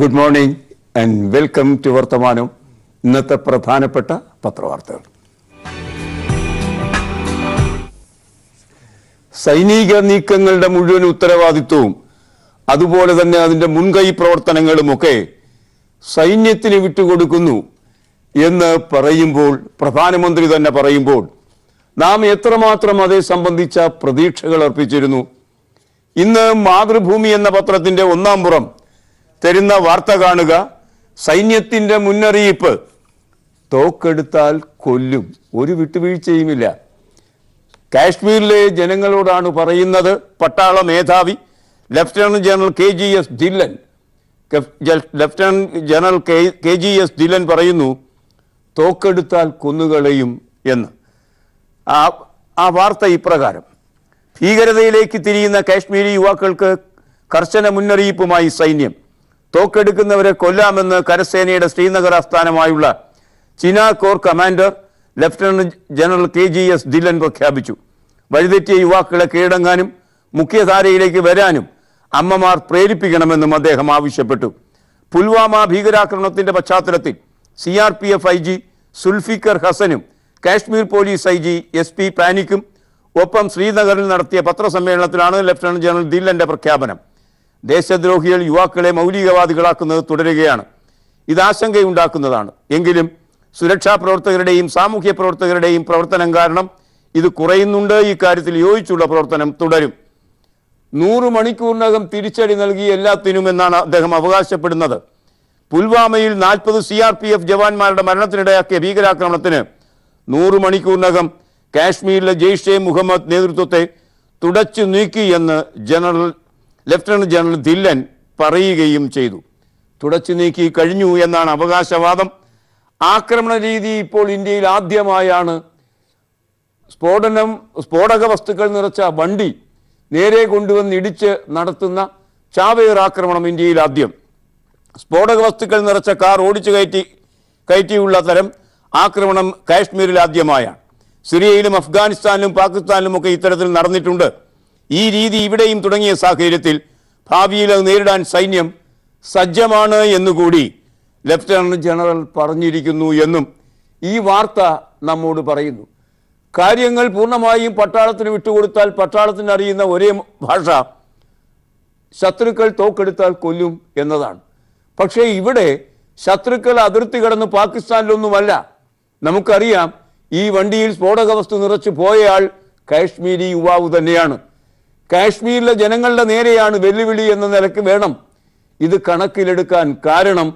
Good morning and welcome to Varthamanam. ഇന്നത്തെ പ്രധാനപ്പെട്ട പത്രവാർത്തകൾ. സൈനിക നീക്കങ്ങളുടെ മുഴുവൻ ഉത്തരവാദിത്വവും അതുപോലെ തന്നെ അതിൻ്റെ മുൻകൈ പ്രവർത്തനങ്ങളുമൊക്കെ സൈന്യത്തിന് വിട്ടുകൊടുക്കുന്നു എന്ന് പറയുമ്പോൾ, പ്രധാനമന്ത്രി തന്നെ പറയുമ്പോൾ, നാം എത്രമാത്രം അതേ സംബന്ധിച്ച പ്രതീക്ഷകൾ അർപ്പിച്ചിരുന്നു. ഇന്ന് മാതൃഭൂമി എന്ന പത്രത്തിൻ്റെ ഒന്നാം പുറം തരുന്ന വാർത്ത കാണുക. സൈന്യത്തിൻ്റെ മുന്നറിയിപ്പ്: തോക്കെടുത്താൽ കൊല്ലും, ഒരു വിട്ടുവീഴ്ചയുമില്ല. കാശ്മീരിലെ ജനങ്ങളോടാണ് പറയുന്നത്. പട്ടാള മേധാവി ലഫ്റ്റനന്റ് ജനറൽ KGS ധില്ലൻ പറയുന്നു, തോക്കെടുത്താൽ കൊന്നുകളയും എന്ന്. ആ വാർത്ത ഇപ്രകാരം: ഭീകരതയിലേക്ക് തിരിയുന്ന കാശ്മീരി യുവാക്കൾക്ക് കർശന മുന്നറിയിപ്പുമായി സൈന്യം. തോക്കെടുക്കുന്നവരെ കൊല്ലാമെന്ന് കരസേനയുടെ ശ്രീനഗർ ആസ്ഥാനമായുള്ള Chinar core commander lieutenant general KGS Dhillon പ്രഖ്യാപിച്ചു. വഴിതെറ്റിയ യുവാക്കളെ കീഴടങ്ങാനും മുഖ്യധാരയിലേക്ക് വരാനും അമ്മമാർ പ്രേരിപ്പിക്കണമെന്നും അദ്ദേഹം ആവശ്യപ്പെട്ടു. പുൽവാമ ഭീകരാക്രമണത്തിന്റെ പശ്ചാത്തലത്തിൽ CRPF IG സുൽഫിക്കർ ഹസനും കാശ്മീർ പോലീസ് IG SP പാനിക്കും ഒപ്പം ശ്രീനഗറിൽ നടത്തിയ പത്രസമ്മേളനത്തിലാണ് ലഫ്റ്റനന്റ് ജനറൽ ധില്ലന്റെ പ്രഖ്യാപനം. ദേശദ്രോഹികൾ യുവാക്കളെ മൗലികവാദികളാക്കുന്നത് തുടരുകയാണ്. ഇത് ആശങ്കയുണ്ടാക്കുന്നതാണ്. എങ്കിലും സുരക്ഷാ പ്രവർത്തകരുടെയും സാമൂഹ്യ പ്രവർത്തകരുടെയും പ്രവർത്തനം കാരണം ഇത് കുറയുന്നുണ്ട്. ഇക്കാര്യത്തിൽ യോജിച്ചുള്ള പ്രവർത്തനം തുടരും. 100 മണിക്കൂറിനകം തിരിച്ചടി നൽകി എല്ലാത്തിനും എന്നാണ് അദ്ദേഹം അവകാശപ്പെടുന്നത്. പുൽവാമയിൽ 40 CRPF ജവാന്മാരുടെ മരണത്തിനിടയാക്കിയ ഭീകരാക്രമണത്തിന് 100 മണിക്കൂറിനകം കാശ്മീരിലെ ജെയ്ഷെ മുഹമ്മദ് നേതൃത്വത്തെ തുടച്ചു നീക്കി എന്ന് ലഫ്റ്റനന്റ് ജനറൽ ധില്ലൻ പറയുകയും ചെയ്തു. തുടച്ചു നീക്കി കഴിഞ്ഞു എന്നാണ് അവകാശവാദം. ആക്രമണ രീതി ഇപ്പോൾ ഇന്ത്യയിൽ ആദ്യമായാണ്. സ്ഫോടക വസ്തുക്കൾ നിറച്ച വണ്ടി നേരെ കൊണ്ടുവന്ന് ഇടിച്ച് നടത്തുന്ന ചാവേർ ആക്രമണം ഇന്ത്യയിൽ ആദ്യം. സ്ഫോടക വസ്തുക്കൾ നിറച്ച കാർ ഓടിച്ചു കയറ്റിയുള്ള തരം ആക്രമണം കാശ്മീരിൽ ആദ്യമായാണ്. സിറിയയിലും അഫ്ഗാനിസ്ഥാനിലും പാകിസ്ഥാനിലുമൊക്കെ ഇത്തരത്തിൽ നടന്നിട്ടുണ്ട്. ഈ രീതി ഇവിടെയും തുടങ്ങിയ സാഹചര്യത്തിൽ ഭാവിയിൽ അത് നേരിടാൻ സൈന്യം സജ്ജമാണ് എന്നുകൂടി ലഫ്റ്റനന്റ് ജനറൽ പറഞ്ഞിരിക്കുന്നു എന്നും ഈ വാർത്ത നമ്മോട് പറയുന്നു. കാര്യങ്ങൾ പൂർണ്ണമായും പട്ടാളത്തിന് വിട്ടുകൊടുത്താൽ പട്ടാളത്തിന് അറിയുന്ന ഒരേ ഭാഷ ശത്രുക്കൾ തോക്കെടുത്താൽ കൊല്ലും എന്നതാണ്. പക്ഷേ ഇവിടെ ശത്രുക്കൾ അതിർത്തി കടന്ന് പാകിസ്ഥാനിലൊന്നുമല്ല. നമുക്കറിയാം, ഈ വണ്ടിയിൽ സ്ഫോടക വസ്തു നിറച്ചു പോയയാൾ കാശ്മീരി യുവാവ് തന്നെയാണ്. കാശ്മീരിലെ ജനങ്ങളുടെ നേരെയാണ് വെല്ലുവിളി എന്ന നിലയ്ക്ക് വേണം ഇത് കണക്കിലെടുക്കാൻ. കാരണം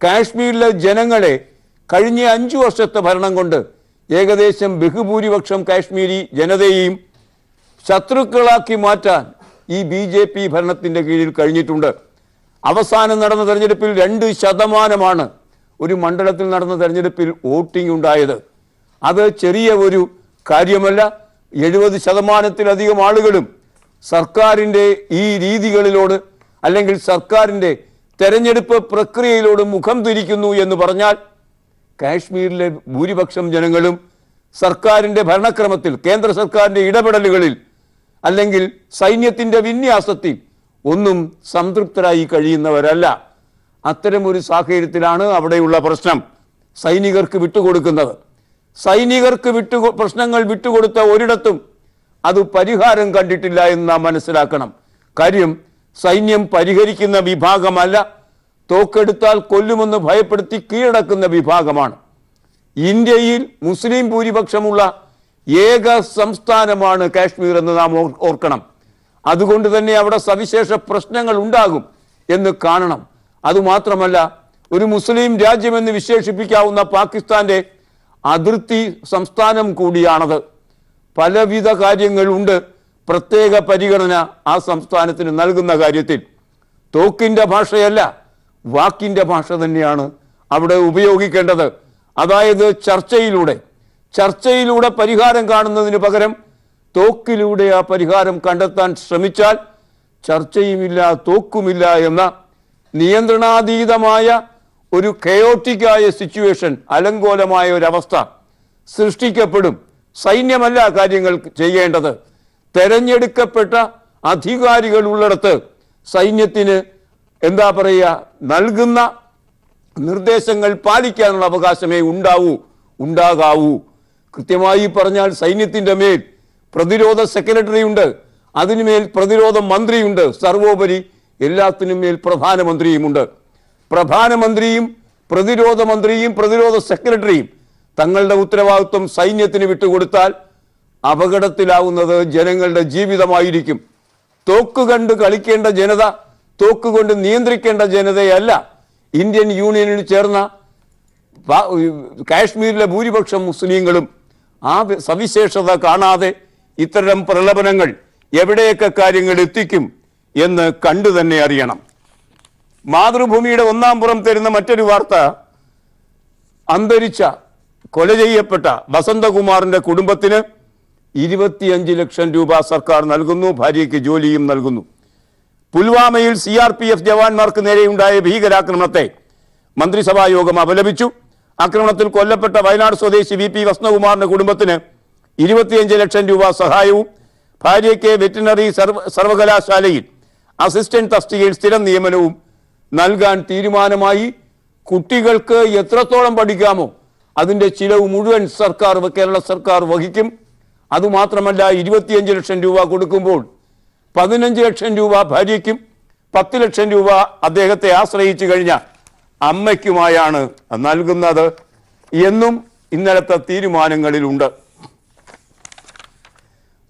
കാശ്മീരിലെ ജനങ്ങളെ കഴിഞ്ഞ 5 വർഷത്തെ ഭരണം കൊണ്ട് ഏകദേശം ബഹുഭൂരിപക്ഷം കാശ്മീരി ജനതയെയും ശത്രുക്കളാക്കി മാറ്റാൻ ഈ BJP ഭരണത്തിൻ്റെ കീഴിൽ കഴിഞ്ഞിട്ടുണ്ട്. അവസാനം നടന്ന തെരഞ്ഞെടുപ്പിൽ 2% ഒരു മണ്ഡലത്തിൽ നടന്ന തെരഞ്ഞെടുപ്പിൽ വോട്ടിംഗ് ഉണ്ടായത്. അത് ചെറിയ ഒരു കാര്യമല്ല. 70%-ലധികം ആളുകളും സർക്കാരിൻ്റെ ഈ രീതികളിലോട് അല്ലെങ്കിൽ സർക്കാരിൻ്റെ തെരഞ്ഞെടുപ്പ് പ്രക്രിയയിലോട് മുഖം തിരിക്കുന്നു എന്ന് പറഞ്ഞാൽ കാശ്മീരിലെ ഭൂരിപക്ഷം ജനങ്ങളും സർക്കാരിൻ്റെ ഭരണക്രമത്തിൽ, കേന്ദ്ര സർക്കാരിൻ്റെ ഇടപെടലുകളിൽ അല്ലെങ്കിൽ സൈന്യത്തിൻ്റെ വിന്യാസത്തിൽ ഒന്നും സംതൃപ്തരായി കഴിയുന്നവരല്ല. അത്തരമൊരു സാഹചര്യത്തിലാണ് അവിടെയുള്ള പ്രശ്നം സൈനികർക്ക് വിട്ടുകൊടുക്കുന്നത്. സൈനികർക്ക് പ്രശ്നങ്ങൾ വിട്ടുകൊടുത്ത ഒരിടത്തും അത് പരിഹാരം കണ്ടിട്ടില്ല എന്ന് നാം മനസ്സിലാക്കണം. കാര്യം സൈന്യം പരിഹരിക്കുന്ന വിഭാഗമല്ല, തോക്കെടുത്താൽ കൊല്ലുമെന്ന് ഭയപ്പെടുത്തി കീഴടക്കുന്ന വിഭാഗമാണ്. ഇന്ത്യയിൽ മുസ്ലിം ഭൂരിപക്ഷമുള്ള ഏക സംസ്ഥാനമാണ് കാശ്മീർ എന്ന് നാം ഓർക്കണം. അതുകൊണ്ട് തന്നെ അവിടെ സവിശേഷ പ്രശ്നങ്ങൾ ഉണ്ടാകും എന്ന് കാണണം. അതുമാത്രമല്ല, ഒരു മുസ്ലിം രാജ്യമെന്ന് വിശേഷിപ്പിക്കാവുന്ന പാകിസ്ഥാന്റെ അതിർത്തി സംസ്ഥാനം കൂടിയാണത്. പലവിധ കാര്യങ്ങളുണ്ട്. പ്രത്യേക പരിഗണന ആ സംസ്ഥാനത്തിന് നൽകുന്ന കാര്യത്തിൽ തോക്കിൻ്റെ ഭാഷയല്ല, വാക്കിൻ്റെ ഭാഷ തന്നെയാണ് അവിടെ ഉപയോഗിക്കേണ്ടത്. അതായത് ചർച്ചയിലൂടെ പരിഹാരം കാണുന്നതിന് പകരം തോക്കിലൂടെ ആ പരിഹാരം കണ്ടെത്താൻ ശ്രമിച്ചാൽ ചർച്ചയുമില്ല, തോക്കുമില്ല എന്ന നിയന്ത്രണാതീതമായ ഒരു കയോട്ടിക്കായ സിറ്റുവേഷൻ, അലങ്കോലമായ ഒരവസ്ഥ സൃഷ്ടിക്കപ്പെടും. സൈന്യമല്ല കാര്യങ്ങൾ ചെയ്യേണ്ടത്. തെരഞ്ഞെടുക്കപ്പെട്ട അധികാരികൾ ഉള്ളിടത്ത് സൈന്യത്തിന് എന്താ പറയുക, നൽകുന്ന നിർദ്ദേശങ്ങൾ പാലിക്കാനുള്ള അവകാശമേ ഉണ്ടാകാവൂ. കൃത്യമായി പറഞ്ഞാൽ സൈന്യത്തിൻ്റെ മേൽ പ്രതിരോധ സെക്രട്ടറി ഉണ്ട്, അതിനുമേൽ പ്രതിരോധ മന്ത്രിയുണ്ട്, സർവോപരി എല്ലാത്തിനും മേൽ പ്രധാനമന്ത്രിയുമുണ്ട്. പ്രധാനമന്ത്രിയും പ്രതിരോധ മന്ത്രിയും പ്രതിരോധ സെക്രട്ടറിയും തങ്ങളുടെ ഉത്തരവാദിത്വം സൈന്യത്തിന് വിട്ടുകൊടുത്താൽ അപകടത്തിലാവുന്നത് ജനങ്ങളുടെ ജീവിതമായിരിക്കും. തോക്ക് കണ്ട് കളിക്കേണ്ട ജനത, തോക്കുകൊണ്ട് നിയന്ത്രിക്കേണ്ട ജനതയല്ല ഇന്ത്യൻ യൂണിയനിൽ ചേർന്ന കാശ്മീരിലെ ഭൂരിപക്ഷം മുസ്ലിങ്ങളും. ആ സവിശേഷത കാണാതെ ഇത്തരം പ്രലോഭനങ്ങൾ എവിടെയൊക്കെ കാര്യങ്ങൾ എത്തിക്കും എന്ന് കണ്ടു തന്നെ അറിയണം. മാതൃഭൂമിയുടെ ഒന്നാം പുറം തരുന്ന മറ്റൊരു വാർത്ത, അന്തരിച്ച കൊല ചെയ്യപ്പെട്ട വസന്തകുമാറിന്റെ കുടുംബത്തിന് 25 ലക്ഷം രൂപ സർക്കാർ നൽകുന്നു, ഭാര്യയ്ക്ക് ജോലിയും നൽകുന്നു. പുൽവാമയിൽ CRPF ജവാന്മാർക്ക് നേരെയുണ്ടായ ഭീകരാക്രമണത്തെ മന്ത്രിസഭാ യോഗം അപലപിച്ചു. ആക്രമണത്തിൽ കൊല്ലപ്പെട്ട വയനാട് സ്വദേശി VP വസന്തകുമാറിന്റെ കുടുംബത്തിന് 25 ലക്ഷം രൂപ സഹായവും ഭാര്യയ്ക്ക് വെറ്റിനറി സർവകലാശാലയിൽ അസിസ്റ്റന്റ് തസ്തികയിൽ സ്ഥിരം നിയമനവും നൽകാൻ തീരുമാനമായി. കുട്ടികൾക്ക് എത്രത്തോളം പഠിക്കാമോ അതിൻ്റെ ചിലവ് മുഴുവൻ കേരള സർക്കാർ വഹിക്കും. അതുമാത്രമല്ല, 25 ലക്ഷം രൂപ കൊടുക്കുമ്പോൾ 15 ലക്ഷം രൂപ ഭാര്യയ്ക്കും 10 ലക്ഷം രൂപ അദ്ദേഹത്തെ ആശ്രയിച്ചു കഴിഞ്ഞ അമ്മയ്ക്കുമായാണ് നൽകുന്നത് എന്നും ഇന്നലത്തെ തീരുമാനങ്ങളിലുണ്ട്.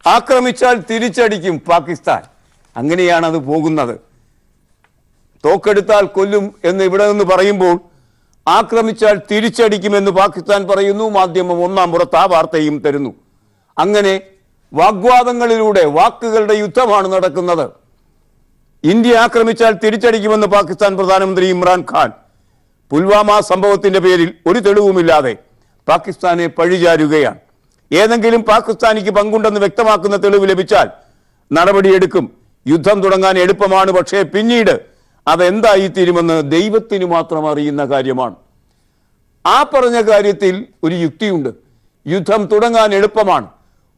ആക്രമിച്ചാൽ തിരിച്ചടിക്കും പാകിസ്ഥാൻ, അങ്ങനെയാണ് അത് പോകുന്നത്. തോക്കെടുത്താൽ കൊല്ലും എന്ന് ഇവിടെ നിന്ന് പറയുമ്പോൾ ആക്രമിച്ചാൽ തിരിച്ചടിക്കുമെന്ന് പാകിസ്ഥാൻ പറയുന്നു. മാധ്യമം ഒന്നാം പുറത്ത് ആ വാർത്തയും തരുന്നു. അങ്ങനെ വാഗ്വാദങ്ങളിലൂടെ വാക്കുകളുടെ യുദ്ധമാണ് നടക്കുന്നത്. ഇന്ത്യ ആക്രമിച്ചാൽ തിരിച്ചടിക്കുമെന്ന് പാകിസ്ഥാൻ പ്രധാനമന്ത്രി ഇമ്രാൻഖാൻ പുൽവാമ സംഭവത്തിന്റെ പേരിൽ ഒരു തെളിവുമില്ലാതെ പാകിസ്ഥാനെ പഴിചാരുകയാണ്. ഏതെങ്കിലും പാകിസ്ഥാനിക്ക് പങ്കുണ്ടെന്ന് വ്യക്തമാക്കുന്ന തെളിവ് ലഭിച്ചാൽ നടപടിയെടുക്കും. യുദ്ധം തുടങ്ങാൻ എളുപ്പമാണ്, പക്ഷേ പിന്നീട് അതെന്തായിത്തീരുമെന്ന് ദൈവത്തിന് മാത്രം അറിയുന്ന കാര്യമാണ്. ആ പറഞ്ഞ കാര്യത്തിൽ ഒരു യുക്തിയുണ്ട്. യുദ്ധം തുടങ്ങാൻ എളുപ്പമാണ്,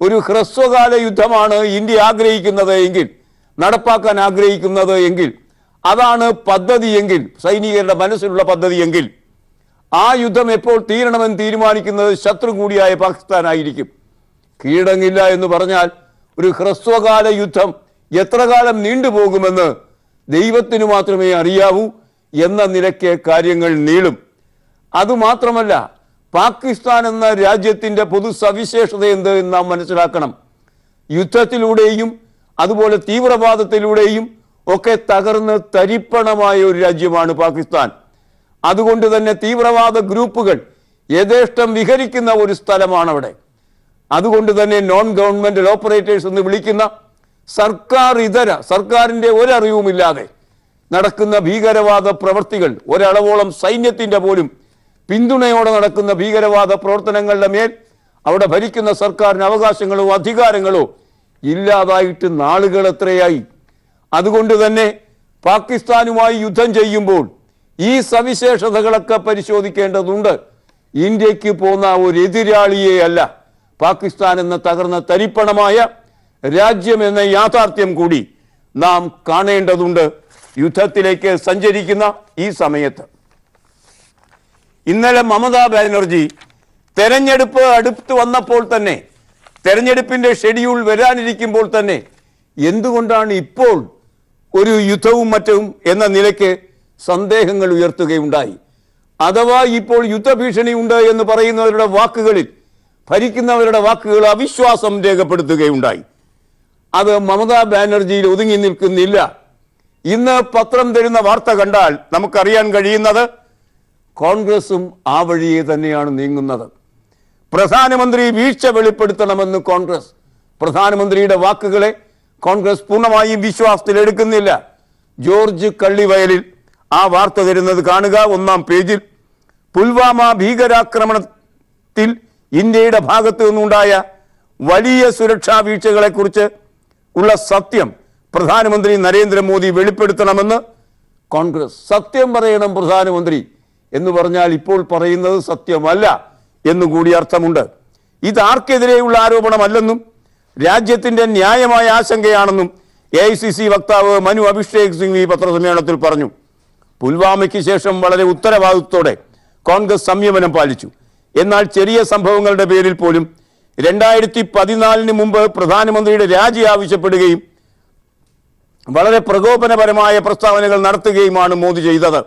ഒരു ഹ്രസ്വകാല യുദ്ധമാണ് ഇന്ത്യ ആഗ്രഹിക്കുന്നത് എങ്കിൽ, നടപ്പാക്കാൻ ആഗ്രഹിക്കുന്നത് എങ്കിൽ, അതാണ് പദ്ധതിയെങ്കിൽ, സൈനികരുടെ മനസ്സിലുള്ള പദ്ധതിയെങ്കിൽ, ആ യുദ്ധം എപ്പോൾ തീരണമെന്ന് തീരുമാനിക്കുന്നത് ശത്രു കൂടിയായ പാകിസ്ഥാനായിരിക്കും. കീഴടങ്ങില്ല എന്ന് പറഞ്ഞാൽ ഒരു ഹ്രസ്വകാല യുദ്ധം എത്ര കാലം നീണ്ടുപോകുമെന്ന് ദൈവത്തിന് മാത്രമേ അറിയാവൂ എന്ന നിലയ്ക്ക് കാര്യങ്ങൾ നീളും. അതുമാത്രമല്ല, പാകിസ്ഥാൻ എന്ന രാജ്യത്തിൻ്റെ പൊതു സവിശേഷത എന്ത് എന്ന് നാം മനസ്സിലാക്കണം. യുദ്ധത്തിലൂടെയും അതുപോലെ തീവ്രവാദത്തിലൂടെയും ഒക്കെ തകർന്ന് തരിപ്പണമായ ഒരു രാജ്യമാണ് പാകിസ്ഥാൻ. അതുകൊണ്ട് തന്നെ തീവ്രവാദ ഗ്രൂപ്പുകൾ യഥേഷ്ടം വിഹരിക്കുന്ന ഒരു സ്ഥലമാണ് അവിടെ. അതുകൊണ്ട് തന്നെ നോൺ ഗവൺമെന്റൽ ഓപ്പറേറ്റേഴ്സ് എന്ന് വിളിക്കുന്ന സർക്കാരിൻ്റെ ഒരറിവുമില്ലാതെ നടക്കുന്ന ഭീകരവാദ പ്രവർത്തികൾ, ഒരളവോളം സൈന്യത്തിൻ്റെ പോലും പിന്തുണയോടെ നടക്കുന്ന ഭീകരവാദ പ്രവർത്തനങ്ങളുടെ മേൽ അവിടെ ഭരിക്കുന്ന സർക്കാരിന് അവകാശങ്ങളോ അധികാരങ്ങളോ ഇല്ലാതായിട്ട് നാളുകൾ എത്രയായി. അതുകൊണ്ട് തന്നെ പാകിസ്ഥാനുമായി യുദ്ധം ചെയ്യുമ്പോൾ ഈ സവിശേഷതകളൊക്കെ പരിശോധിക്കേണ്ടതുണ്ട്. ഇന്ത്യക്ക് പോന്ന ഒരു എതിരാളിയെ അല്ല, പാകിസ്ഥാൻ എന്ന തകർന്ന തരിപ്പണമായ രാജ്യം എന്ന യാഥാർത്ഥ്യം കൂടി നാം കാണേണ്ടതുണ്ട് യുദ്ധത്തിലേക്ക് സഞ്ചരിക്കുന്ന ഈ സമയത്ത്. ഇന്നലെ മമതാ ബാനർജി തെരഞ്ഞെടുപ്പ് അടുത്ത് വന്നപ്പോൾ തന്നെ, തെരഞ്ഞെടുപ്പിൻ്റെ ഷെഡ്യൂൾ വരാനിരിക്കുമ്പോൾ തന്നെ എന്തുകൊണ്ടാണ് ഇപ്പോൾ ഒരു യുദ്ധവും മറ്റും എന്ന നിലയ്ക്ക് സന്ദേഹങ്ങൾ ഉയർത്തുകയുണ്ടായി. അഥവാ ഇപ്പോൾ യുദ്ധഭീഷണി ഉണ്ട് എന്ന് പറയുന്നവരുടെ വാക്കുകളിൽ ഭരിക്കുന്നവരുടെ വാക്കുകൾ അവിശ്വാസം രേഖപ്പെടുത്തുകയുണ്ടായി. അത് മമതാ ബാനർജിയിൽ ഒതുങ്ങി നിൽക്കുന്നില്ല. ഇന്ന് പത്രം തരുന്ന വാർത്ത കണ്ടാൽ നമുക്കറിയാൻ കഴിയുന്നത് കോൺഗ്രസും ആ വഴിയെ തന്നെയാണ് നീങ്ങുന്നത്. പ്രധാനമന്ത്രി വീഴ്ച വെളിപ്പെടുത്തണമെന്ന് കോൺഗ്രസ്. പ്രധാനമന്ത്രിയുടെ വാക്കുകളെ കോൺഗ്രസ് പൂർണ്ണമായും വിശ്വാസത്തിലെടുക്കുന്നില്ല. ജോർജ് കള്ളിവയലിൽ ആ വാർത്ത തരുന്നത് കാണുക. ഒന്നാം പേജിൽ പുൽവാമ ഭീകരാക്രമണത്തിൽ ഇന്ത്യയുടെ ഭാഗത്തു നിന്നുണ്ടായ വലിയ സുരക്ഷാ വീഴ്ചകളെക്കുറിച്ച് ഉള്ള സത്യം പ്രധാനമന്ത്രി നരേന്ദ്രമോദി വെളിപ്പെടുത്തണമെന്ന് കോൺഗ്രസ്. സത്യം പറയണം പ്രധാനമന്ത്രി എന്ന് പറഞ്ഞാൽ ഇപ്പോൾ പറയുന്നത് സത്യമല്ല എന്നുകൂടി അർത്ഥമുണ്ട്. ഇത് ആർക്കെതിരെയുള്ള ആരോപണമല്ലെന്നും രാജ്യത്തിൻ്റെ ന്യായമായ ആശങ്കയാണെന്നും AICC വക്താവ് മനു അഭിഷേക് സിംഗ്വി പത്രസമ്മേളനത്തിൽ പറഞ്ഞു. പുൽവാമയ്ക്ക് ശേഷം വളരെ ഉത്തരവാദിത്വത്തോടെ കോൺഗ്രസ് സംയമനം പാലിച്ചു. എന്നാൽ ചെറിയ സംഭവങ്ങളുടെ പേരിൽ പോലും 2014 മുമ്പ് പ്രധാനമന്ത്രിയുടെ രാജി ആവശ്യപ്പെടുകയും വളരെ പ്രകോപനപരമായ പ്രസ്താവനകൾ നടത്തുകയുമാണ് മോദി ചെയ്തത്.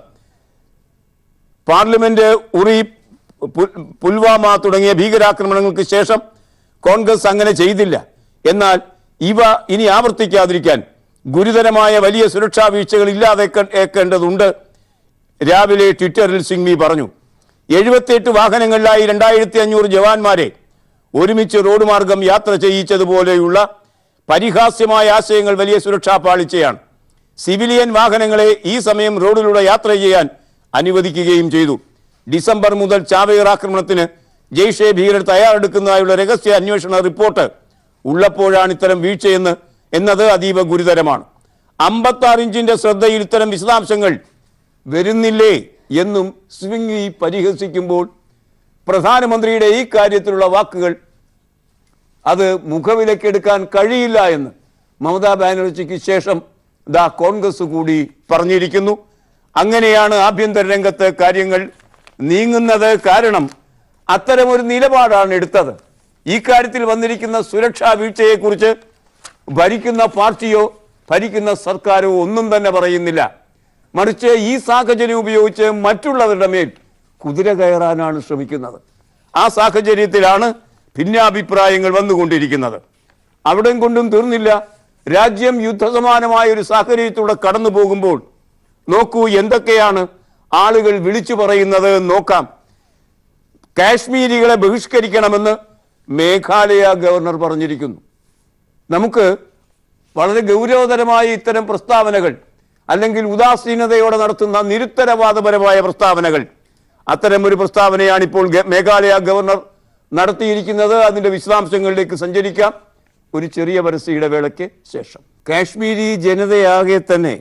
പാർലമെന്റ്, ഉറി, പുൽവാമ തുടങ്ങിയ ഭീകരാക്രമണങ്ങൾക്ക് ശേഷം കോൺഗ്രസ് അങ്ങനെ ചെയ്തില്ല. എന്നാൽ ഇവ ഇനി ആവർത്തിക്കാതിരിക്കാൻ ഗുരുതരമായ വലിയ സുരക്ഷാ വീഴ്ചകൾ ഇല്ലാതേക്കേണ്ടതുണ്ട്. രാവിലെ ട്വിറ്ററിൽ സിംഗ്വി പറഞ്ഞു. 78 വാഹനങ്ങളിലായി 2500 ജവാന്മാരെ ഒരുമിച്ച് റോഡ് മാർഗം യാത്ര ചെയ്യിച്ചതുപോലെയുള്ള പരിഹാസ്യമായ ആശയങ്ങൾ വലിയ സുരക്ഷാ പാളിച്ചയാണ്. സിവിലിയൻ വാഹനങ്ങളെ ഈ സമയം റോഡിലൂടെ യാത്ര ചെയ്യാൻ അനുവദിക്കുകയും ചെയ്തു. ഡിസംബർ മുതൽ ചാവേർ ആക്രമണത്തിന് ജെയ്ഷെ ഭീകരർ തയ്യാറെടുക്കുന്നതായുള്ള രഹസ്യ അന്വേഷണ റിപ്പോർട്ട് ഉള്ളപ്പോഴാണ് ഇത്തരം വീഴ്ചയെന്നത് അതീവ ഗുരുതരമാണ്. 56 ഇഞ്ചിന്റെ ശ്രദ്ധയിൽ ഇത്തരം വിശദാംശങ്ങൾ വരുന്നില്ലേ എന്നും സിംഗ്വി പരിഹസിക്കുമ്പോൾ പ്രധാനമന്ത്രിയുടെ ഈ കാര്യത്തിലുള്ള വാക്കുകൾ അത് മുഖവിലക്കെടുക്കാൻ കഴിയില്ല എന്ന് മമതാ ബാനർജിക്ക് ശേഷം കോൺഗ്രസ് കൂടി പറഞ്ഞിരിക്കുന്നു. അങ്ങനെയാണ് ആഭ്യന്തര രംഗത്ത് കാര്യങ്ങൾ നീങ്ങുന്നത്. കാരണം അത്തരമൊരു നിലപാടാണ് എടുത്തത്. ഈ കാര്യത്തിൽ വന്നിരിക്കുന്ന സുരക്ഷാ വീഴ്ചയെക്കുറിച്ച് ഭരിക്കുന്ന പാർട്ടിയോ ഭരിക്കുന്ന സർക്കാരോ ഒന്നും തന്നെ പറയുന്നില്ല. മറിച്ച് ഈ സാഹചര്യം ഉപയോഗിച്ച് മറ്റുള്ളവരുടെ മേൽ കുതിര കയറാനാണ് ശ്രമിക്കുന്നത്. ആ സാഹചര്യത്തിലാണ് ഭിന്നാഭിപ്രായങ്ങൾ വന്നുകൊണ്ടിരിക്കുന്നത്. അവിടം കൊണ്ടും തീർന്നില്ല. രാജ്യം യുദ്ധസമാനമായ ഒരു സാഹചര്യത്തിലൂടെ കടന്നു പോകുമ്പോൾ നോക്കൂ എന്തൊക്കെയാണ് ആളുകൾ വിളിച്ചു പറയുന്നത് നോക്കാം. കാശ്മീരികളെ ബഹിഷ്കരിക്കണമെന്ന് മേഘാലയ ഗവർണർ പറഞ്ഞിരിക്കുന്നു. നമുക്ക് വളരെ ഗൗരവതരമായ ഇത്തരം പ്രസ്താവനകൾ അല്ലെങ്കിൽ ഉദാസീനതയോടെ നടത്തുന്ന നിരുത്തരവാദപരമായ പ്രസ്താവനകൾ, അത്തരം ഒരു പ്രസ്താവനയാണ് ഇപ്പോൾ മേഘാലയ ഗവർണർ നടത്തിയിരിക്കുന്നത്. അതിൻ്റെ വിശദാംശങ്ങളിലേക്ക് സഞ്ചരിക്കാം ഒരു ചെറിയ പരസ്യ ഇടവേളയ്ക്ക് ശേഷം. കാശ്മീരി ജനതയാകെ തന്നെ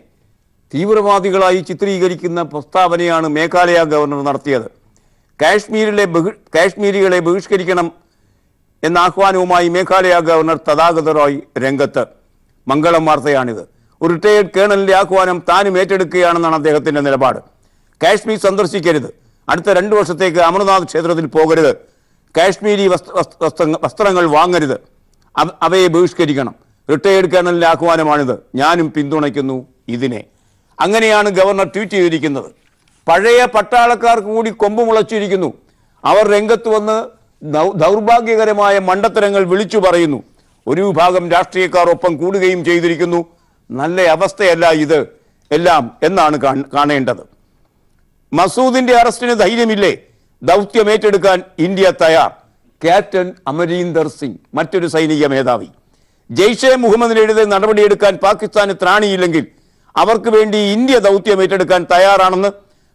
തീവ്രവാദികളായി ചിത്രീകരിക്കുന്ന പ്രസ്താവനയാണ് മേഘാലയ ഗവർണർ നടത്തിയത്. കാശ്മീരികളെ ബഹിഷ്കരിക്കണം എന്ന ആഹ്വാനവുമായി മേഘാലയ ഗവർണർ തഥാഗത റോയ് രംഗത്ത്. മംഗളം വാർത്തയാണിത്. ഒരു റിട്ടയേർഡ് കേണലിന്റെ ആഹ്വാനം താനും ഏറ്റെടുക്കുകയാണെന്നാണ് അദ്ദേഹത്തിന്റെ നിലപാട്. കാശ്മീർ സന്ദർശിക്കരുത്, അടുത്ത 2 വർഷത്തേക്ക് അമർനാഥ് ക്ഷേത്രത്തിൽ പോകരുത്, കാശ്മീരി വസ്ത്രങ്ങൾ വാങ്ങരുത്, അവയെ ബഹിഷ്കരിക്കണം. റിട്ടയേർഡ് കേണലിന്റെ ആഹ്വാനമാണിത്. ഞാനും പിന്തുണയ്ക്കുന്നു ഇതിനെ. അങ്ങനെയാണ് ഗവർണർ ട്വീറ്റ് ചെയ്തിരിക്കുന്നത്. പഴയ പട്ടാളക്കാർക്ക് കൂടി കൊമ്പ് മുളച്ചിരിക്കുന്നു. അവർ രംഗത്ത് വന്ന് ദൗർഭാഗ്യകരമായ മണ്ടത്തരങ്ങൾ വിളിച്ചു പറയുന്നു. ഒരു വിഭാഗം രാഷ്ട്രീയക്കാർ ഒപ്പം കൂടുകയും ചെയ്തിരിക്കുന്നു. നല്ല അവസ്ഥയല്ല ഇത് എല്ലാം എന്നാണ് കാണേണ്ടത്. മസൂദിന്റെ അറസ്റ്റിന് ധൈര്യമില്ലേ? ദൗത്യം ഏറ്റെടുക്കാൻ ഇന്ത്യ തയ്യാർ. ക്യാപ്റ്റൻ അമരീന്ദർ സിംഗ്, മറ്റൊരു സൈനിക മേധാവി. ജെയ്ഷെ മുഹമ്മദിനെതിരെ നടപടിയെടുക്കാൻ പാകിസ്ഥാന് ത്രാണിയില്ലെങ്കിൽ അവർക്ക് വേണ്ടി ഇന്ത്യ ദൗത്യം ഏറ്റെടുക്കാൻ തയ്യാറാണെന്ന്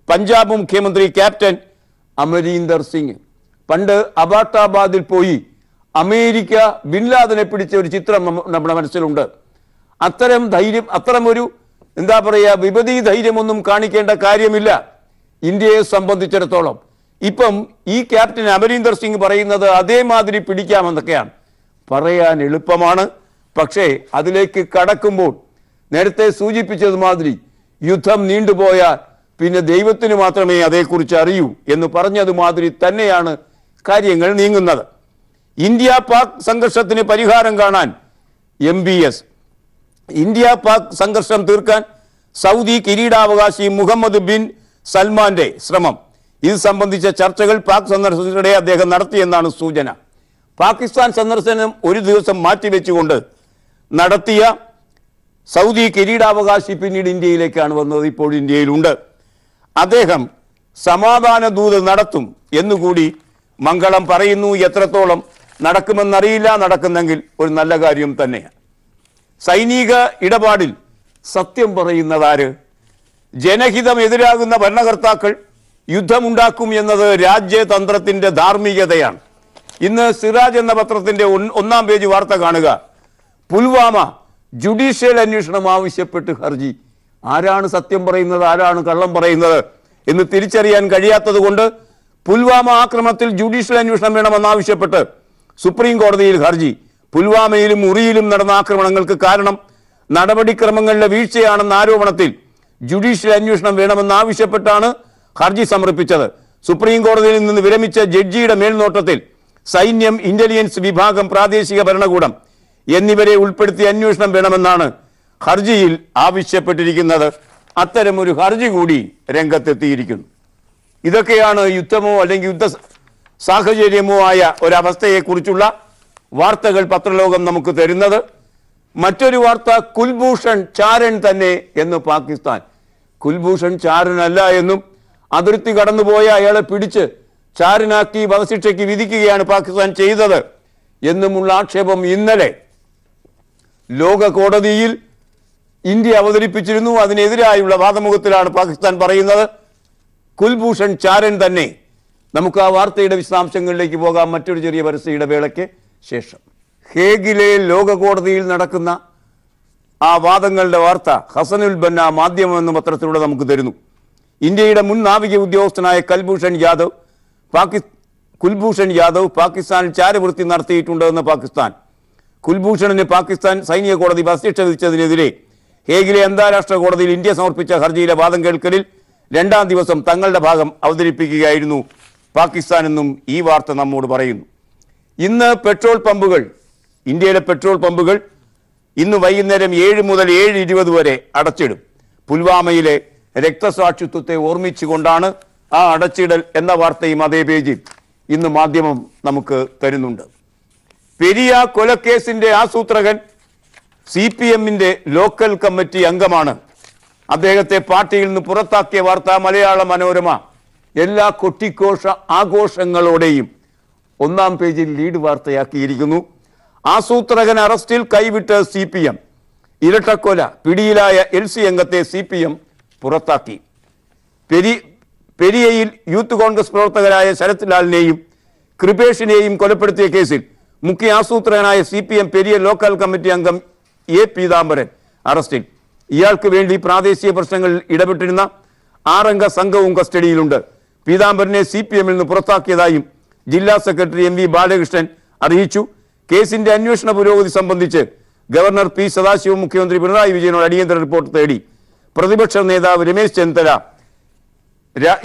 പഞ്ചാബ് മുഖ്യമന്ത്രി ക്യാപ്റ്റൻ അമരീന്ദർ സിംഗ്. പണ്ട് അബാട്ടാബാദിൽ പോയി അമേരിക്ക ബിൻ ലാദനെ പിടിച്ച ഒരു ചിത്രം നമ്മുടെ മനസ്സിലുണ്ട്. അത്തരമൊരു എന്താ പറയുക, വിപരീ ധൈര്യമൊന്നും കാണിക്കേണ്ട കാര്യമില്ല ഇന്ത്യയെ സംബന്ധിച്ചിടത്തോളം. ഇപ്പം ഈ ക്യാപ്റ്റൻ അമരീന്ദർ സിംഗ് പറയുന്നത് അതേമാതിരി പിടിക്കാമെന്നൊക്കെയാണ്. പറയാൻ എളുപ്പമാണ്, പക്ഷേ അതിലേക്ക് കടക്കുമ്പോൾ നേരത്തെ സൂചിപ്പിച്ചതുമാതിരി യുദ്ധം നീണ്ടുപോയാൽ പിന്നെ ദൈവത്തിന് മാത്രമേ അതേക്കുറിച്ച് അറിയൂ എന്ന് പറഞ്ഞതുമാതിരി തന്നെയാണ് കാര്യങ്ങൾ നീങ്ങുന്നത്. ഇന്ത്യ പാക് സംഘർഷത്തിന് പരിഹാരം കാണാൻ MBS, ഇന്ത്യ പാക് സംഘർഷം തീർക്കാൻ സൗദി കിരീടാവകാശി മുഹമ്മദ് ബിൻ സൽമാന്റെ ശ്രമം. ഇത് സംബന്ധിച്ച ചർച്ചകൾ പാക് സന്ദർശനത്തിനിടെ അദ്ദേഹം നടത്തിയെന്നാണ് സൂചന. പാകിസ്ഥാൻ സന്ദർശനം ഒരു ദിവസം മാറ്റിവെച്ചുകൊണ്ട് നടത്തിയ സൗദി കിരീടാവകാശി പിന്നീട് ഇന്ത്യയിലേക്കാണ് വന്നത്. ഇപ്പോൾ ഇന്ത്യയിലുണ്ട്. അദ്ദേഹം സമാധാന ദൂത് നടത്തും എന്നുകൂടി മംഗളം പറയുന്നു. എത്രത്തോളം നടക്കുമെന്നറിയില്ല. നടക്കുന്നെങ്കിൽ ഒരു നല്ല കാര്യം തന്നെയാണ്. സൈനിക ഇടപാടിൽ സത്യം പറയുന്നതാര്? ജനഹിതം എതിരാകുന്ന ഭരണകർത്താക്കൾ യുദ്ധമുണ്ടാക്കും എന്നത് രാജ്യതന്ത്രത്തിന്റെ ധാർമ്മികതയാണ്. ഇന്ന് സിറാജ് എന്ന പത്രത്തിന്റെ 1-ാം പേജ് വാർത്ത കാണുക. പുൽവാമ ജുഡീഷ്യൽ അന്വേഷണം ആവശ്യപ്പെട്ട് ഹർജി. ആരാണ് സത്യം പറയുന്നത്, ആരാണ് കള്ളം പറയുന്നത് എന്ന് തിരിച്ചറിയാൻ കഴിയാത്തത് കൊണ്ട് പുൽവാമ ആക്രമണത്തിൽ ജുഡീഷ്യൽ അന്വേഷണം വേണമെന്നാവശ്യപ്പെട്ട് സുപ്രീം കോടതിയിൽ ഹർജി. പുൽവാമയിലും ഉറിയിലും നടന്ന ആക്രമണങ്ങൾക്ക് കാരണം നടപടിക്രമങ്ങളിലെ വീഴ്ചയാണെന്ന ആരോപണത്തിൽ ജുഡീഷ്യൽ അന്വേഷണം വേണമെന്നാവശ്യപ്പെട്ടാണ് ഹർജി സമർപ്പിച്ചത്. സുപ്രീം കോടതിയിൽ നിന്ന് വിരമിച്ച ജഡ്ജിയുടെ മേൽനോട്ടത്തിൽ സൈന്യം, ഇന്റലിജൻസ് വിഭാഗം, പ്രാദേശിക ഭരണകൂടം എന്നിവരെ ഉൾപ്പെടുത്തി അന്വേഷണം വേണമെന്നാണ് ഹർജിയിൽ ആവശ്യപ്പെട്ടിരിക്കുന്നത്. അത്തരമൊരു ഹർജി കൂടി രംഗത്തെത്തിയിരിക്കുന്നു. ഇതൊക്കെയാണ് യുദ്ധമോ അല്ലെങ്കിൽ യുദ്ധ സാഹചര്യമോ ആയ ഒരവസ്ഥയെക്കുറിച്ചുള്ള വാർത്തകൾ പത്രലോകം നമുക്ക് തരുന്നത്. മറ്റൊരു വാർത്ത, കുൽഭൂഷൺ ചാരൻ തന്നെ എന്ന് പാകിസ്ഥാൻ. കുൽഭൂഷൺ ചാരനല്ല എന്നും അതിർത്തി കടന്നുപോയ അയാളെ പിടിച്ച് ചാരനാക്കി വധശിക്ഷയ്ക്ക് വിധിക്കുകയാണ് പാകിസ്ഥാൻ ചെയ്തത് എന്നുമുള്ള ആക്ഷേപം ഇന്നലെ ലോക കോടതിയിൽ ഇന്ത്യ അവതരിപ്പിച്ചിരുന്നു. അതിനെതിരായുള്ള വാദമുഖത്തിലാണ് പാകിസ്ഥാൻ പറയുന്നത് കുൽഭൂഷൺ ചാരൻ തന്നെ. നമുക്ക് ആ വാർത്തയുടെ വിശദാംശങ്ങളിലേക്ക് പോകാം മറ്റൊരു ചെറിയ പരസ്യയുടെ വേളയ്ക്ക് ശേഷം. ഹേഗിലെ ലോക കോടതിയിൽ നടക്കുന്ന ആ വാദങ്ങളുടെ വാർത്ത ഹസനുൽ ബന്ന മാധ്യമം എന്ന പത്രത്തിലൂടെ നമുക്ക് തരുന്നു. ഇന്ത്യയുടെ മുൻ നാവിക ഉദ്യോഗസ്ഥനായ കുൽഭൂഷൺ യാദവ് പാകിസ്ഥാനിൽ ചാരവൃത്തി നടത്തിയിട്ടുണ്ടെന്ന് പാകിസ്ഥാൻ. കുൽഭൂഷണിന് പാകിസ്ഥാൻ സൈനിക കോടതി വധശിക്ഷ വിധിച്ചതിനെതിരെ ഹേഗിലെ അന്താരാഷ്ട്ര കോടതിയിൽ ഇന്ത്യ സമർപ്പിച്ച ഹർജിയിലെ വാദം കേൾക്കലിൽ 2ാം ദിവസം തങ്ങളുടെ ഭാഗം അവതരിപ്പിക്കുകയായിരുന്നു പാകിസ്ഥാൻ എന്നും ഈ വാർത്ത നമ്മോട് പറയുന്നു. ഇന്ന് പെട്രോൾ പമ്പുകൾ, ഇന്ത്യയിലെ പെട്രോൾ പമ്പുകൾ ഇന്ന് വൈകുന്നേരം 7 മുതൽ 7:20 വരെ അടച്ചിടും. പുൽവാമയിലെ രക്തസാക്ഷിത്വത്തെ ഓർമ്മിച്ചുകൊണ്ടാണ് ആ അടച്ചിടൽ എന്ന വാർത്തയും അതേ പേജിൽ ഇന്ന് മാധ്യമം നമുക്ക് തരുന്നുണ്ട്. പെരിയ കൊലക്കേസിന്റെ ആസൂത്രകൻ CPMന്റെ ലോക്കൽ കമ്മിറ്റി അംഗമാണ്. അദ്ദേഹത്തെ പാർട്ടിയിൽ നിന്ന് പുറത്താക്കിയ വാർത്ത മലയാള മനോരമ എല്ലാ കൊട്ടിഘോഷ ആഘോഷങ്ങളോടെയും 1ാം പേജിൽ ലീഡ് വാർത്തയാക്കിയിരിക്കുന്നു. ആസൂത്രകൻ അറസ്റ്റിൽ, കൈവിട്ട് CPM. ഇരട്ടക്കൊല പിടിയിലായ LC അംഗത്തെ CPM പുറത്താക്കി. പെരിയയിൽ യൂത്ത് കോൺഗ്രസ് പ്രവർത്തകരായ ശരത് ലാലിനെയും കൃപേഷിനെയും കൊലപ്പെടുത്തിയ കേസിൽ മുഖ്യ ആസൂത്രകനായ CPM പെരിയ ലോക്കൽ കമ്മിറ്റി അംഗം A. പീതാംബരൻ അറസ്റ്റിൽ. ഇയാൾക്ക് വേണ്ടി പ്രാദേശിക പ്രശ്നങ്ങളിൽ ഇടപെട്ടിരുന്ന 6 അംഗ സംഘവും കസ്റ്റഡിയിലുണ്ട്. പീതാംബരനെ CPMൽ നിന്ന് പുറത്താക്കിയതായും ജില്ലാ സെക്രട്ടറി MV ബാലകൃഷ്ണൻ അറിയിച്ചു. കേസിന്റെ അന്വേഷണ പുരോഗതി സംബന്ധിച്ച് ഗവർണർ P. സദാശിവം മുഖ്യമന്ത്രി പിണറായി വിജയനോട് അടിയന്തര റിപ്പോർട്ട് തേടി. പ്രതിപക്ഷ നേതാവ് രമേശ് ചെന്നിത്തല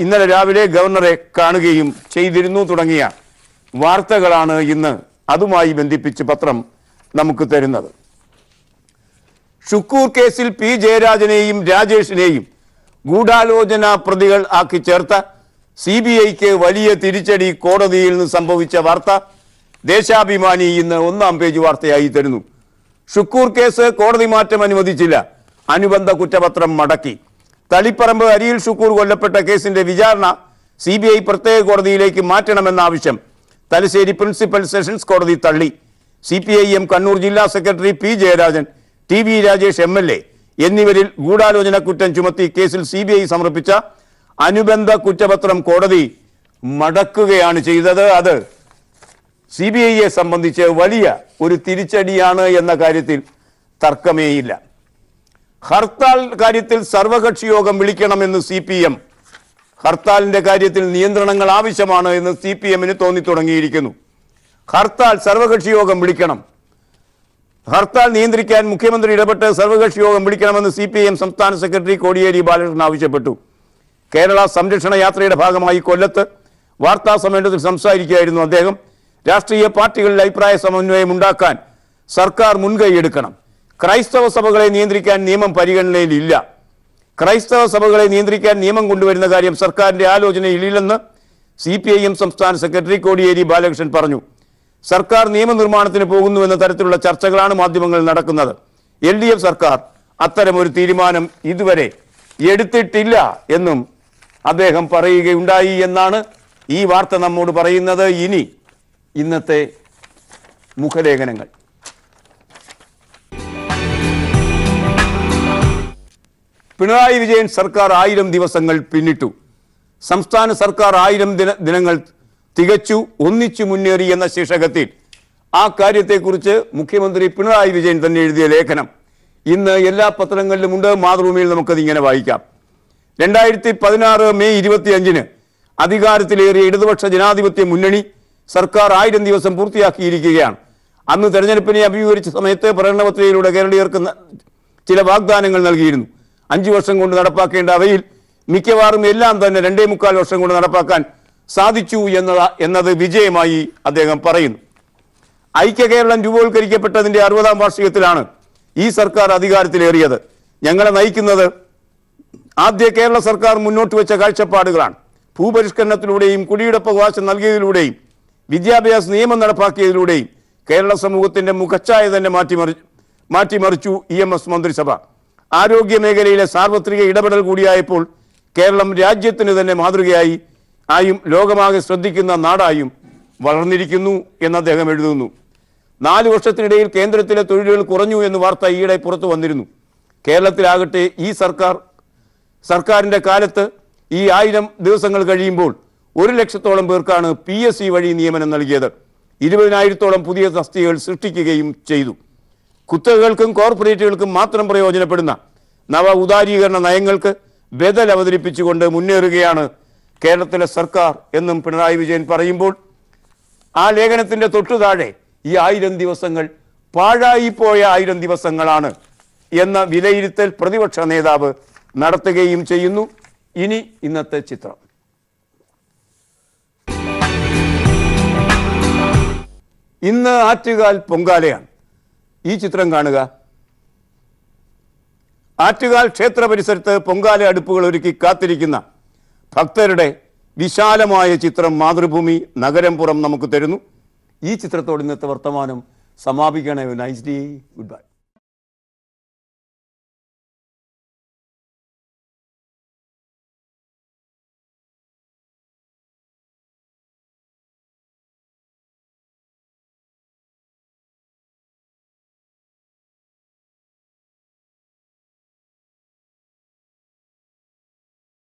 ഇന്നലെ രാവിലെ ഗവർണറെ കാണുകയും ചെയ്തിരുന്നു. തുടങ്ങിയ വാർത്തകളാണ് ഇന്ന് അതുമായി ബന്ധിപ്പിച്ച് പത്രം നമുക്ക് തരുന്നത്. ഷുക്കൂർ കേസിൽ P. ജയരാജനെയും രാജേഷിനെയും ഗൂഢാലോചന പ്രതികൾ ആക്കി ചേർത്ത CBIക്ക് വലിയ തിരിച്ചടി കോടതിയിൽ നിന്ന് സംഭവിച്ച വാർത്ത ദേശാഭിമാനി ഇന്ന് 1ാം പേജ് വാർത്തയായി തരുന്നു. ഷുക്കൂർ കേസ് കോടതി മാറ്റം അനുവദിച്ചില്ല, അനുബന്ധ കുറ്റപത്രം മടക്കി. തളിപ്പറമ്പ് അരിയിൽ ഷുക്കൂർ കൊല്ലപ്പെട്ട കേസിന്റെ വിചാരണ CBI പ്രത്യേക കോടതിയിലേക്ക് മാറ്റണമെന്ന ആവശ്യം തലശ്ശേരി പ്രിൻസിപ്പൽ സെഷൻസ് കോടതി തള്ളി. CPIM കണ്ണൂർ ജില്ലാ secretary P. Jayarajan, TV Rajesh MLA എന്നിവരിൽ ഗൂഢാലോചന കുറ്റം ചുമത്തി കേസിൽ CBI സമർപ്പിച്ച അനുബന്ധ കുറ്റപത്രം കോടതി മടക്കുകയാണ് ചെയ്തത്. അത് CBIയെ സംബന്ധിച്ച് വലിയ ഒരു തിരിച്ചടിയാണ് എന്ന കാര്യത്തിൽ തർക്കമേയില്ല. ഹർത്താൽ കാര്യത്തിൽ സർവകക്ഷി യോഗം വിളിക്കണമെന്ന് CPM. ഹർത്താലിന്റെ കാര്യത്തിൽ നിയന്ത്രണങ്ങൾ ആവശ്യമാണ് എന്ന് CPMന് തോന്നി തുടങ്ങിയിരിക്കുന്നു. ഹർത്താൽ സർവകക്ഷി യോഗം വിളിക്കണം. ഹർത്താൽ നിയന്ത്രിക്കാൻ മുഖ്യമന്ത്രി ഇടപെട്ട് സർവകക്ഷി യോഗം വിളിക്കണമെന്ന് CPIM സംസ്ഥാന സെക്രട്ടറി കോടിയേരി ബാലകൃഷ്ണൻ ആവശ്യപ്പെട്ടു. കേരള സംരക്ഷണ യാത്രയുടെ ഭാഗമായി കൊല്ലത്ത് വാർത്താ സമ്മേളനത്തിൽ സംസാരിക്കുകയായിരുന്നു അദ്ദേഹം. രാഷ്ട്രീയ പാർട്ടികളിൽ അഭിപ്രായ സമന്വയം ഉണ്ടാക്കാൻ സർക്കാർ മുൻകൈയെടുക്കണം. ക്രൈസ്തവ സഭകളെ നിയന്ത്രിക്കാൻ നിയമം പരിഗണനയിലില്ല. ക്രൈസ്തവ സഭകളെ നിയന്ത്രിക്കാൻ നിയമം കൊണ്ടുവരുന്ന കാര്യം സർക്കാരിന്റെ ആലോചനയിലില്ലെന്ന് CPIM സംസ്ഥാന സെക്രട്ടറി കോടിയേരി ബാലകൃഷ്ണൻ പറഞ്ഞു. സർക്കാർ നിയമനിർമ്മാണത്തിന് പോകുന്നുവെന്ന തരത്തിലുള്ള ചർച്ചകളാണ് മാധ്യമങ്ങളിൽ നടക്കുന്നത്. LDF സർക്കാർ അത്തരമൊരു തീരുമാനം ഇതുവരെ എടുത്തിട്ടില്ല എന്നും അദ്ദേഹം പറയുകയുണ്ടായി എന്നാണ് ഈ വാർത്ത നമ്മോട് പറയുന്നത്. ഇനി ഇന്നത്തെ മുഖലേഖനങ്ങൾ. പിണറായി വിജയൻ സർക്കാർ 1000 ദിവസങ്ങൾ പിന്നിട്ടു. സംസ്ഥാന സർക്കാർ 1000 ദിനങ്ങൾ തികച്ചു, ഒന്നിച്ചു മുന്നേറി എന്ന ശീർഷകത്തിൽ ആ കാര്യത്തെക്കുറിച്ച് മുഖ്യമന്ത്രി പിണറായി വിജയൻ തന്നെ എഴുതിയ ലേഖനം ഇന്ന് എല്ലാ പത്രങ്ങളിലുമുണ്ട്. മാതൃഭൂമിയിൽ നമുക്കത് ഇങ്ങനെ വായിക്കാം. 2016 മെയ് 25 അധികാരത്തിലേറിയ ഇടതുപക്ഷ ജനാധിപത്യ മുന്നണി സർക്കാർ 1000 ദിവസം പൂർത്തിയാക്കിയിരിക്കുകയാണ്. അന്ന് തെരഞ്ഞെടുപ്പിനെ അഭിമുഖീകരിച്ച സമയത്ത് പ്രകടനപത്രികയിലൂടെ കേരളീയർക്ക് ചില വാഗ്ദാനങ്ങൾ നൽകിയിരുന്നു. 5 വർഷം കൊണ്ട് നടപ്പാക്കേണ്ട അവയിൽ മിക്കവാറും എല്ലാം തന്നെ 2.25 വർഷം കൊണ്ട് നടപ്പാക്കാൻ സാധിച്ചു എന്നത് വിജയമായി അദ്ദേഹം പറയുന്നു. ഐക്യ കേരളം രൂപവത്കരിക്കപ്പെട്ടതിൻ്റെ 60ാം വാർഷികത്തിലാണ് ഈ സർക്കാർ അധികാരത്തിലേറിയത്. ഞങ്ങളെ നയിക്കുന്നത് ആദ്യ കേരള സർക്കാർ മുന്നോട്ട് വെച്ച കാഴ്ചപ്പാടുകളാണ്. ഭൂപരിഷ്കരണത്തിലൂടെയും കുടിയുടപ്പവകാശം നൽകിയതിലൂടെയും വിദ്യാഭ്യാസ നിയമം നടപ്പാക്കിയതിലൂടെയും കേരള സമൂഹത്തിൻ്റെ മുഖച്ഛായ തന്നെ മാറ്റിമറിച്ചു EMS മന്ത്രിസഭ. ആരോഗ്യ മേഖലയിലെ സാർവത്രിക ഇടപെടൽ കൂടിയായപ്പോൾ കേരളം രാജ്യത്തിന് തന്നെ മാതൃകയായും ലോകമാകെ ശ്രദ്ധിക്കുന്ന നാടായും വളർന്നിരിക്കുന്നു എന്ന് അദ്ദേഹം എഴുതുന്നു. 4 വർഷത്തിനിടയിൽ കേന്ദ്രത്തിലെ തൊഴിലുകൾ കുറഞ്ഞു എന്ന് വാർത്ത ഈയിടെ പുറത്തു വന്നിരുന്നു. കേരളത്തിലാകട്ടെ ഈ സർക്കാരിൻ്റെ കാലത്ത് ഈ 1000 ദിവസങ്ങൾ കഴിയുമ്പോൾ 1 ലക്ഷത്തോളം പേർക്കാണ് PSC വഴി നിയമനം നൽകിയത്. 20,000-ഓളം പുതിയ തസ്തികകൾ സൃഷ്ടിക്കുകയും ചെയ്തു. കുത്തകകൾക്കും കോർപ്പറേറ്റുകൾക്കും മാത്രം പ്രയോജനപ്പെടുന്ന നവ ഉദാരീകരണ നയങ്ങൾക്ക് ബദൽ അവതരിപ്പിച്ചുകൊണ്ട് മുന്നേറുകയാണ് കേരളത്തിലെ സർക്കാർ എന്നും പിണറായി വിജയൻ പറയുമ്പോൾ ആ ലേഖനത്തിൻ്റെ തൊട്ടു താഴെ ഈ 1000 ദിവസങ്ങൾ പാഴായിപ്പോയ 1000 ദിവസങ്ങളാണ് എന്ന വിലയിരുത്തൽ പ്രതിപക്ഷ നേതാവ് നടത്തുകയും ചെയ്യുന്നു. ഇനി ഇന്നത്തെ ചിത്രം. ഇന്ന് ആറ്റുകാൽ പൊങ്കാലയാണ്. ഈ ചിത്രം കാണുക. ആറ്റുകാൽ ക്ഷേത്ര പരിസരത്ത് പൊങ്കാല അടുപ്പുകൾ ഒരുക്കി കാത്തിരിക്കുന്ന ഭക്തരുടെ വിശാലമായ ചിത്രം മാതൃഭൂമി നഗരം പുറം നമുക്ക് തരുന്നു. ഈ ചിത്രത്തോട് ഇന്നത്തെ വർത്തമാനം സമാപിക്കണേ. Nice day. Good bye.